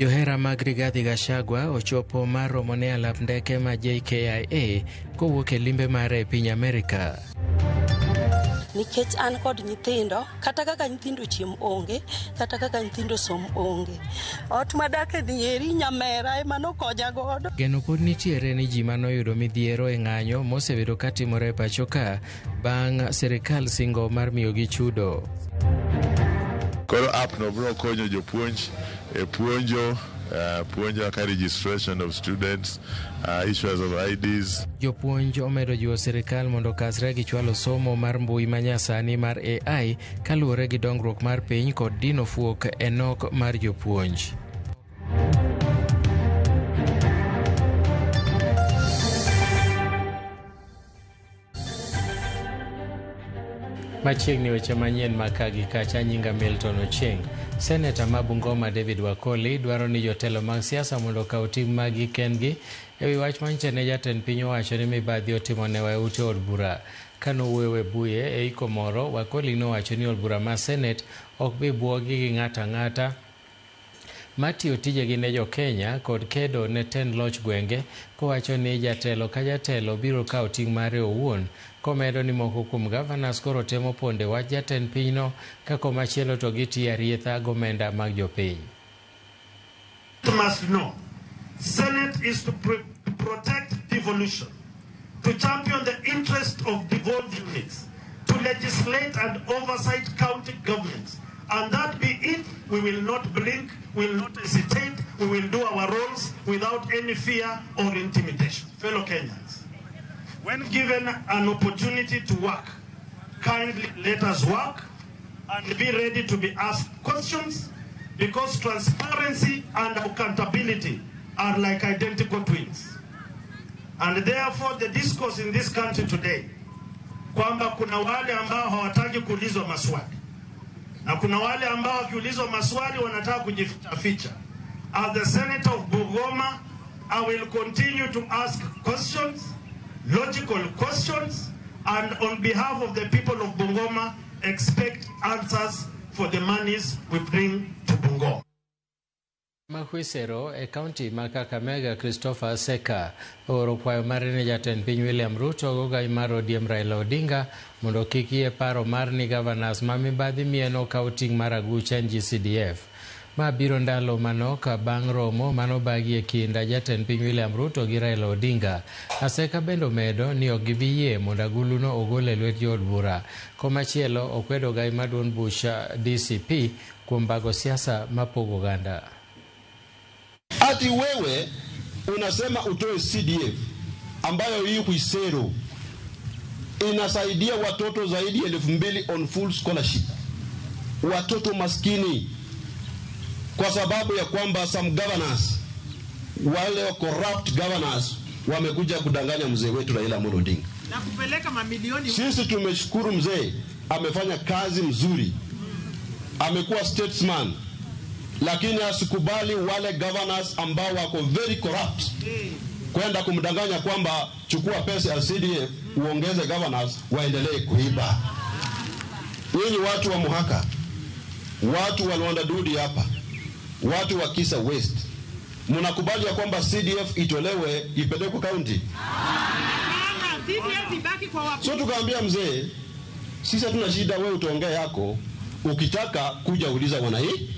Johera mag Rigathi Gachagua ochopo mar romo ne alap ndeke ma JKIA kowuok e limbe mare e piny Amerika. Nikech an kod nyithindo, kata kaka nyithindo chiem onge, kata kaka nyithindo som onge. Ot madake dieri nyamera ema nokonya godo. Geno pod nitiere ni ji manoyudo midhiero e ng'anyo mosebedo katimore e pacho ka bang' sirikal singo mar miyogi chudo. Koro app no bro konyo jopuonj e puonjo ka registration of students, issues of IDs. Jopuonj omedo jiwo sirikal mondo kasre gi chwalo somo mar mbui manyasani mar AI kaluwore gi dongruok mar piny kod dino fuok e nok mar jopuonj. Machiegni weche manyien makagi kacha nyinga Milton Ochieng. Senator ma Bungoma David Wakoli dwaro ni jotelo mag siasa mondo kaw tim magi kendgi ewi wach manyiche ne jatend piny owacho ni mibadhi otimo ne waute od bura. Kanowuoyo e buye e iko moro, Wakoli nowacho ni od bura ma Senate ok bi buogi gi ng'ata ng'ata matiyo tijegi ne jo Kenya kod kedo ne tend loch gwenge, kowacho ni jatelo ka jatelo biro kawo ting' mare owuon. Komedo ni moko kuom governors koro temo ponde wach jatend pinyno kako machielo to gitiyo arietha gomenda mag jopiny. You must know, Senate is to protect devolution, to champion the interest of devolved units, to legislate and oversight county governments. And that be it, we will not blink, we will not hesitate, we will do our roles without any fear or intimidation. Fellow Kenyans, when given an opportunity to work, kindly let us work and be ready to be asked questions, because transparency and accountability are like identical twins. And therefore the discourse in this country today, kwamba kuna wale ambao hawataki kuulizwa maswali, na kuna wale ambao wakiulizwa maswali wanataka kujificha. As the Senator of Bungoma, I will continue to ask questions, logical questions, and on behalf of the people of Bungoma, expect answers for the monies we bring to Bungoma. Mahwisero e kaunti ma Kakamega Christopher Seka oro kwayo mare ne jatend piny William Ruto gogai mar ODM Raila Odinga mondo kik yie paro mar ni governors ma mibadhi mieno kawo ting' mar agucha NGCDF. Ma biro ndalo manok bang' romo manobagi e kind jatend piny William Ruto gi Raila Odinga. Aseka bende omedo ni ok gibi yie mondo aguluno ogol e lwet jood bura. Komachielo okwedo gai maduong' bucha DCP kuom bago siasa mapogo oganda. Ati wewe unasema utoe CDF ambayo hii Huisero inasaidia watoto zaidi ya 2,000 on full scholarship. Watoto maskini kwa sababu ya kwamba some governors, wale corrupt governors, wamekuja kudanganya mzee wetu Raila Amolo Odinga na kupeleka mamilioni. Sisi tumeshukuru mzee, amefanya kazi mzuri, amekuwa statesman, lakini asikubali wale governors ambao wako very corrupt kwenda kumdanganya kwamba chukua pesa ya CDF uongeze governors waendelee kuiba. Nyinyi watu wa Muhaka, watu wa Luanda Dudi hapa, watu wa Kisa West, mnakubali ya kwamba CDF itolewe ipelekwe county? CDF ibaki kwa wapi? So tukaambia mzee, sisi hatuna shida, wewe utaongea yako, ukitaka kuja uliza wanai.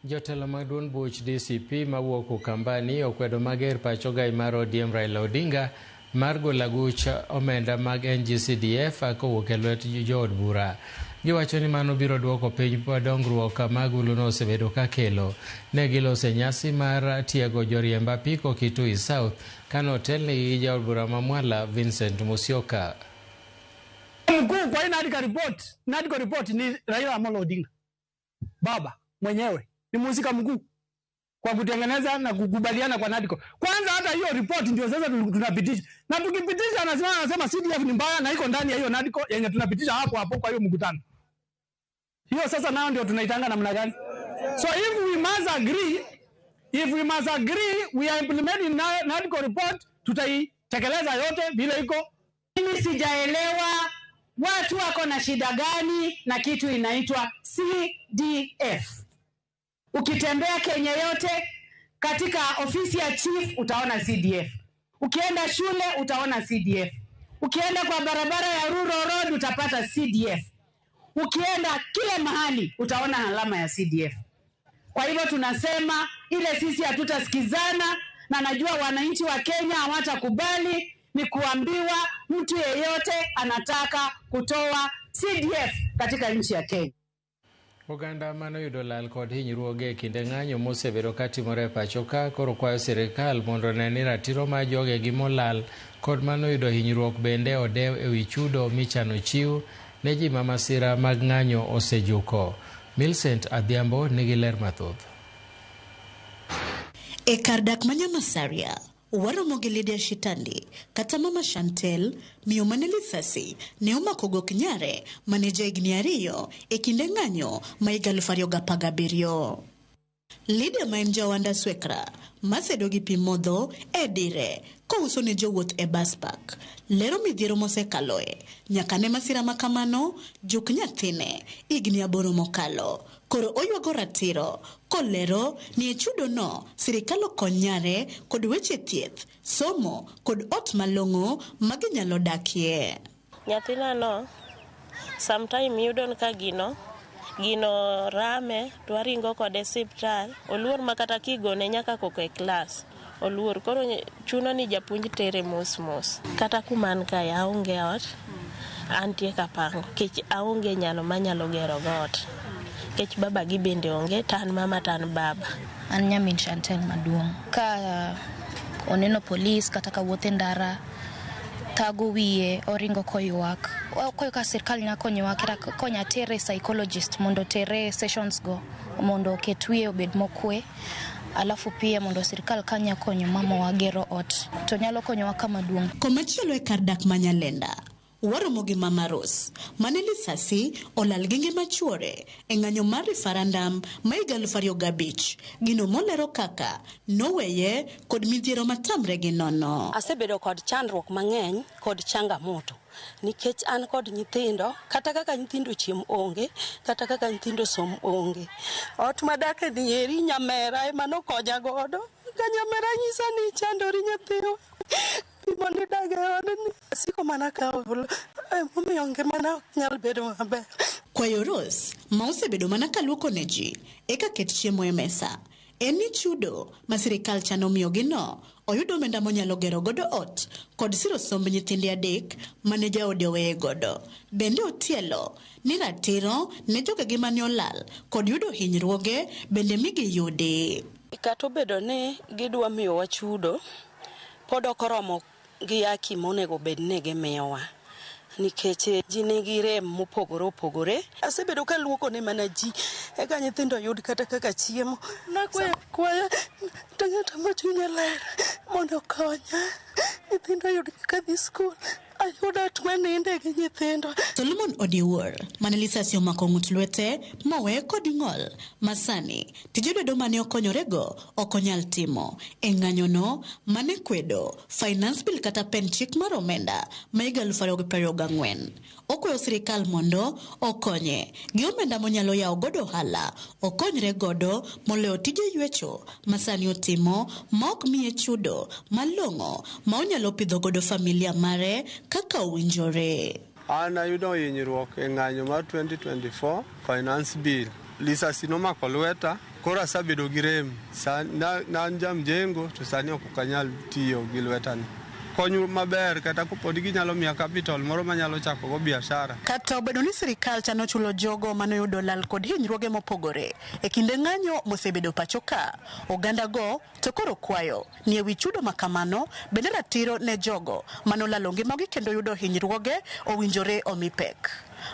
Jotelo maduong' buch DCP mawuok Ukambani okwedo mager pacho gai mar ODM Raila Odinga mar golo agucha omenda mag NGCDF kowuok e lwet jood bura. Giwacho ni mano biro duoko piny dongruok ma aguluno osebedo ka kelo. Ne gilose nyasi mar tiego joriemb apiko Kitui South kanotelne gi jaod bura ma Mwala Vincent Musyoka. Mkuu kwa NADCO report ni Raila Amolo Odinga. Baba mwenyewe ni mhusika mkuu kwa kutengeneza na kukubaliana kwa NADCO. Kwanza hata hiyo report ndio sasa tunapitisha. Na tukipitisha anasema CDF ni mbaya na iko ndani ya hiyo NADCO yenye tunapitisha hapo kwa hiyo mkutano. Hiyo sasa nao ndio tunaitanga namna gani? So if we must agree, we are implementing NADCO report, tutaitekeleza yote vile iko. Mimi sijaelewa watu wako na shida gani na kitu inaitwa CDF. Ukitembea Kenya yote katika ofisi ya chief utaona CDF. Ukienda shule utaona CDF. Ukienda kwa barabara ya Rural Road utapata CDF. Ukienda kila mahali utaona alama ya CDF. Kwa hivyo tunasema ile sisi hatutasikizana, na najua wananchi wa Kenya hawatakubali ni kuambiwa mtu yeyote anataka kutoa CDF katika nchi ya Kenya. Oganda manoyudo lal kod hinyruoge kinde ng'anyo mosebedo katimore pacho ka koro kwayo sirikal mondo ne ni ratiro mar jogegi molal kod manoyudo hinyruok bende odew ewi chudo michano chiw ne ji ma masira mag ng'anyo osejuko. Millicent Adhiambo nigi ler mathoth. E kar dak Manyamasaria, waromo gi Lydia Shitandi, kata Mama Chantel, miyo mane lisasi ne omako goknyare mane jahigni 2 e kinde ng'anyo ma higa 2017. Lydia ma en jawanda Swekra, masedo gi pi modho e dire kouso ne jowuoth e bus park, lero midhiero mosekaloe nyaka ne masira makamano juk nyathine higni 8 mokalo. Koro oywago ratiro kolero ni e chudo no sirikal okonyare kod weche thieth, somo kod ot malong'o maginyalo dakie. Nyathina no sometime yudon ka gino rame twaringo kode siptal, oluor makata kigone nyaka koko e klas oluor, koro chuno ni japuonj tere mos kata kuman kae aonge ot, antie kapango kech aonge nyalo manyalo gero got kech baba gi bende onge, tan mama tan baba. An nyamin Chantel maduong', ka oneno polis kata ka wuothe ndara tago wiye oringo koywak, koyo ka sirkal nya konyowa kata konya tere psychologist mondo tere sessions go mondo ket wiye obed mokwe, alafu pia mondo sirkal kanya konyo mama wa gero ot to nyalo konyowa kama duong'. Komachielo e kar dak Manyalenda, waromo gi Mama Rose mane lisasi olal gi ngima chuore e ng'anyo mar referendum ma higa 2005, gino molero kaka noweye kod midhiero matamre gi nono. Asebedo kod chandruok mang'eny kod changamoto nikech an kod nyithindo, kata kaka nyithindo chiem onge, kata kaka nyithindo som onge. Ot madake ni eri nyamera ema nokonya godo, ka nyamera nyisa ni chandori nyathiwa Mone dage odni siko mana ka omiyo ngimana ok nyal bedo maber. Kwayo Rose ma osebedo mana kaluoko ne ji eka ket chiemo e mesa en ni chudo ma sirikal chano miyogi no oyudo omenda monyalo gero godo ot kod siro somb nyithinde 3 mane jaode oweye godo. Bende otielo ni ratiro ne jogegi mane olal kod yudo hinyruoge bende migi yudi. Kata obedo ni gidwa miyowa chudo, pod ok oromo gi haki monego bed ni gimiyowa nikech ji nigi rem mopogore opogore. Asebedo ka luoko ne mana ji eka nyithindo yud kata kaka chiemo. Nakwaya tang'ata ma chunya ler mondo konya nyithindo yud kaka dhi skul, ayuda ot maninde gi nyithindo. Solomon Odiwuor mane lisasi omako ng'ut lwete mowe kod ng'ol masani tije dwedo mane okonyorego okonyal timo e ng'anyono mane kwedo finance bill kata pen chik mar omenda ma higa 2024. Okwayo sirikal mondo okonye gi omenda monyalo yawo godo ohala okonyre godo moloyo tije ywecho masani otimo ma ok miye chudo malong'o ma onyalo pidho godo familia mare kaka owinjore. An ayudo hinyruok e ng'anyo mar 2024 finance bill. Lisasi nomako lweta, koro asabedo gi rem. Nan jamjengo to sani ok okanyal tiyo gi lwetani. Konyo maber kata kopod ginyalo miya capital moro manyalo chako go biashara. Kata obedo ni sirikal chano chulo jogo manoyudo lal kod hinyruoge mopogore e kinde ng'anyo mosebedo pacho ka, oganda go to koro kwayo ni ewi chudo makamano bende ratiro ne jogo manolalo ngimagi kendo yudo hinyruoge owinjore omi pek.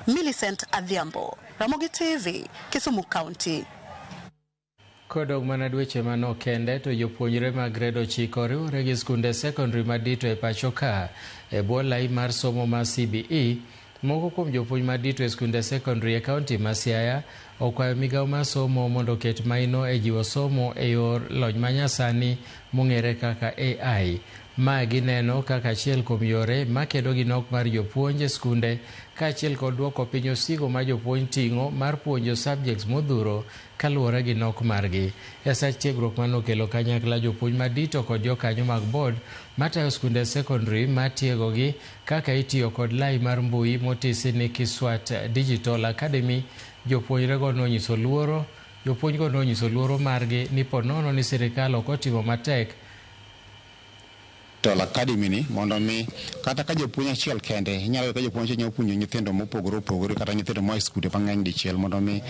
Millicent Adhiambo, Ramogi TV, Kisumu County. Kodog mana dweche manok kende to jopuonjre mag grade 9 riwore gi skunde secondary madito e pacho ka e bwo lai mar somo mar CBE. Moko kuom jopuonj madito e skunde secondary e kaunti ma Siaya okwayo migawo mar somo mondo ket maino e jiwo somo e yor lony manyasani mong'ere kaka AI. ma gineno kaka achiel kuom yore makedo gi nok mar jopuonj e skunde kaachiel kod duoko piny osigo ma jopuonj ting'o mar puonjo subjects modhuro kaluwore gi nok margi. E sach tiegruok manokelo kanyakla jopuonj madito kod jokanyo mag board matayo skunde secondary matiegogi kaka itiyo kod lai mar mbui motisi ni Kiswat Digital Academy. Jopuonjgo nonyiso luoro margi ni ponono ni sirikal ok otimo matek Digital Academy ni mondo mi kata ka jopuonj achiel kende nyalo ka jopuonj nyalo puonjo nyithindo mopogore opogore kata nyithindo ma skunde mang'eny dichiel mondo mi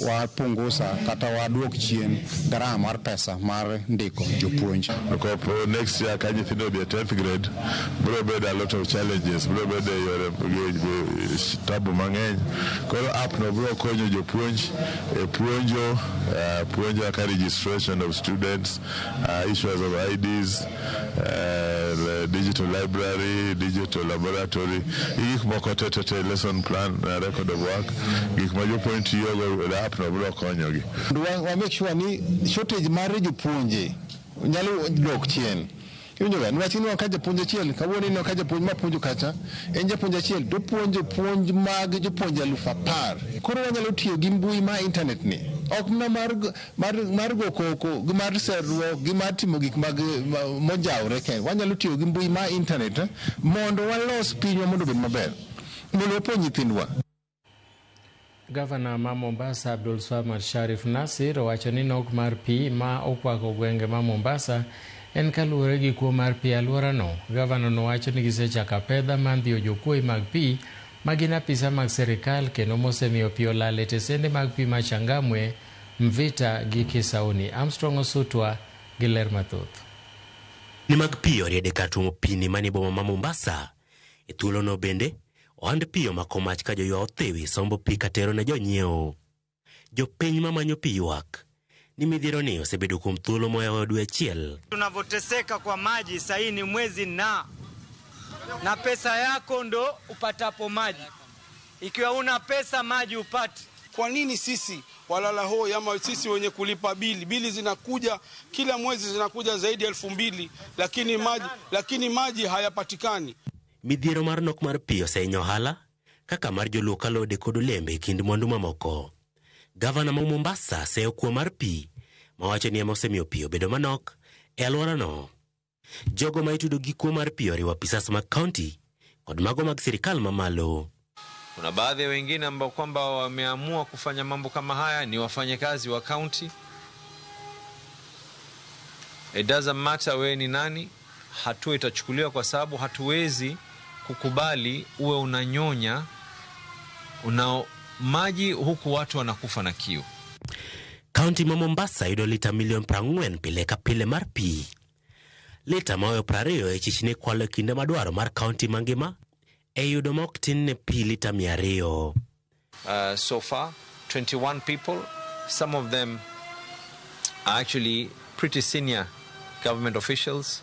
wapungusa kata waduok chien gharama mar pesa mar ndiko jopuonj. Next year ka nyithindo be 10th grade bro bedo a lot of challenges, bro bedo yore tabu mang'eny. Koro app no bro konyo jopuonj e puonjo ka registration of students, issues of IDs, digital library, digital laboratory, gik moko tete lesson plan, record of work, gik ma jopuonj tiyogo the app no bro konyogi. Wa make sure ni shortage mar jopuonje nyalo dok chien. Yunyoga nwach ni ka japuonj achiel kawuono ni ka japuonj ma puonjo kacha en japuonj achiel to puonj mag jopuonj 10,000. Koro wanyalo tiyo gi mbui ma internet ni ok na mar go koko gi mar serruok gi mar timo gik mag mojawre ke wanyalo tiyo gi mbui ma internet mondo walos pinywa mondo obed maber mondo wapuonj nyithindwa. Gavana ma Mombasa Abdul Swamad Sharif Nasir owacho ni nok mar pi ma okwako gwenge ma Mombasa en kaluwore gi kuo mar pi alworano. Gavana nowacho ni gisechako pedha mandhiyo jokuoye mag pi ma gin apisa mag sirikal kendo mosemiyo pi olal e tesende mag pi ma Changamwe, Mvita gi Kisauni. Armstrong Osutwa gi ler mathoth. Ni mag pi oriede kar tuomo pi ni mani boma ma Mombasa. E thuolo no bende ohand pi omako mach ka joywa othewi sombo pi katero ne jonyiewo. Jopiny mamanyo pi ywak ni midhiero ni osebedo kuom thuolo moyawo dwe achiel. Tunavoteseka kwa maji sahii ni mwezi na pesa yako ndo upatapo maji. Ikiwa una pesa maji upati. Kwa nini sisi walala hoi ama sisi wenye kulipa bili zinakuja kila mwezi zinakuja zaidi ya 2,000 lakini maji hayapatikani. Midhiero mar nok mar pi osenyo ohala kaka mar joluo kalode kod olembe kind mwandu mamoko. Gavana ma Mombasa seyo kuo mar pi mawacho ni ema osemiyo pi obedo manok e alworano. Jogo ma itudo gi kuo mar pi oriwo apisas mag kaunti kod mago mag sirikal mamalo. Kuna baadhi ya wengine ambao kwamba wameamua kufanya mambo kama haya ni wafanyakazi wa kaunti. It doesn't matter wewe ni nani, hatua itachukuliwa kwa sababu hatuwezi kukubali uwe unanyonya maji huku watu wanakufa na kiu. Kaunti ma Mombasa yudo lita milion 40 pile ka pile mar pi. Lita mawe 20 e chichne kwalo kinde madwaro mar kaunti mangima e yudo mok tin ne pi lita 200. So far, 21 people, some of them are actually pretty senior government officials.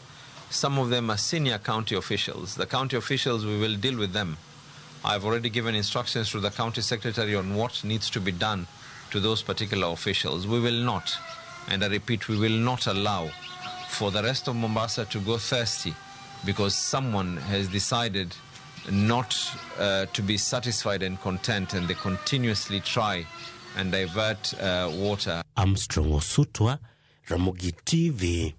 Some of them are senior county officials. The county officials, we will deal with them. I've already given instructions to the county secretary on what needs to be done to those particular officials. We will not, and I repeat, we will not allow for the rest of Mombasa to go thirsty because someone has decided not to be satisfied and content, and they continuously try and divert water. Armstrong Osutwa, Ramogi TV.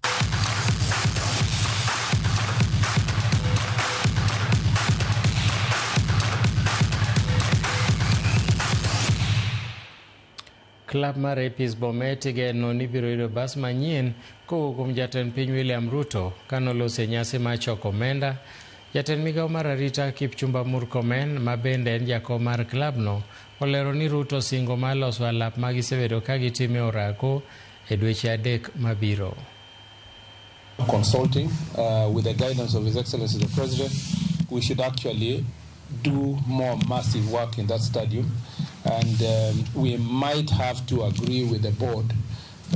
Klab mar APS Bomet geno ni biro yudo bas manyien kowuok kuom jatend piny William Ruto kanolose nyasi mar choko omenda. Jatend migawo mar arita Kipchumba Murkomen ma bende en jakom mar klabno olero ni Ruto singo mar loso alap ma gisebedo ka gitime orako e dweche 3 mabiro. Consulting with the guidance of His Excellency the President, we should actually do more massive work in that stadium. And we might have to agree with the board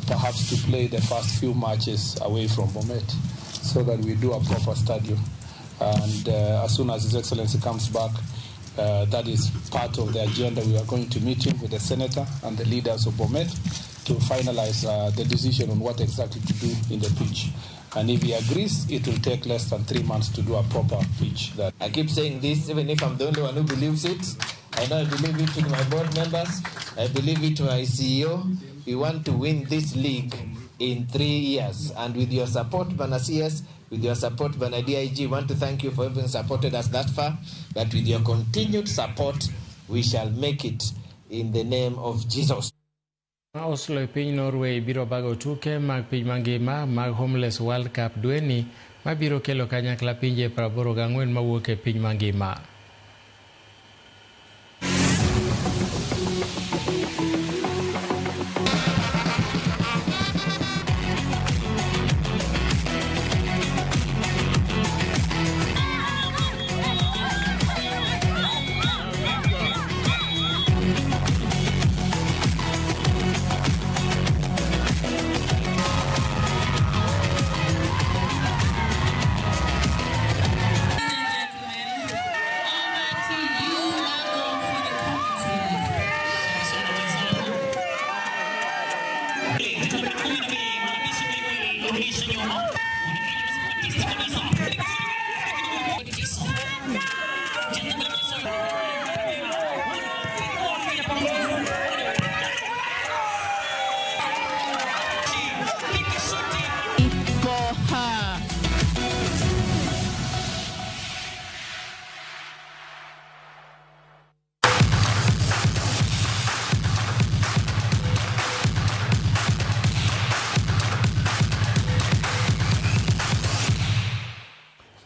perhaps to play the first few matches away from Bomet so that we do a proper stadium. And as soon as His Excellency comes back, that is part of the agenda. We are going to meet him with the senator and the leaders of Bomet to finalize the decision on what exactly to do in the pitch. And if he agrees, it will take less than 3 months to do a proper pitch. I keep saying this, even if I'm the only one who believes it. I know I believe it to my board members. I believe it to my CEO. We want to win this league in 3 years. And with your support, Bana CS, with your support, Bana DIG, we want to thank you for having supported us that far. But with your continued support, we shall make it in the name of Jesus. Oslo e piny Norway biro bago tuke mag piny mangima mag Homeless World Cup dweni mabiro kelo kanyakla pinje 84 mawuok e piny mangima.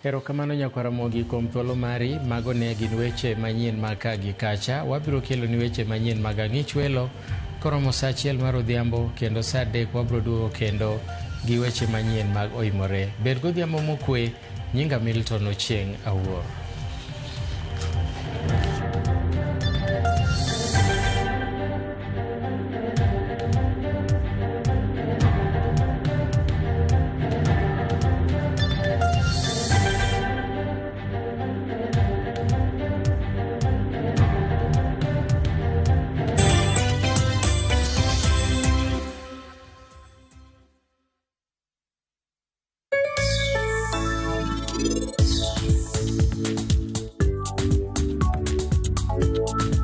Erokamano Nyakaramogi kuom thuolo mari. Mago ne gin weche manyien mag ka gi kacha. Wabiro kelo ni weche manyien mag ang'ich welo koromo saa 1 mar odhiambo, kendo saa 3 wabiro duogo kendo gi weche manyien mag oimore. Bed godhiambo mokwe. Nyinga Milton Ochieng' Awuor.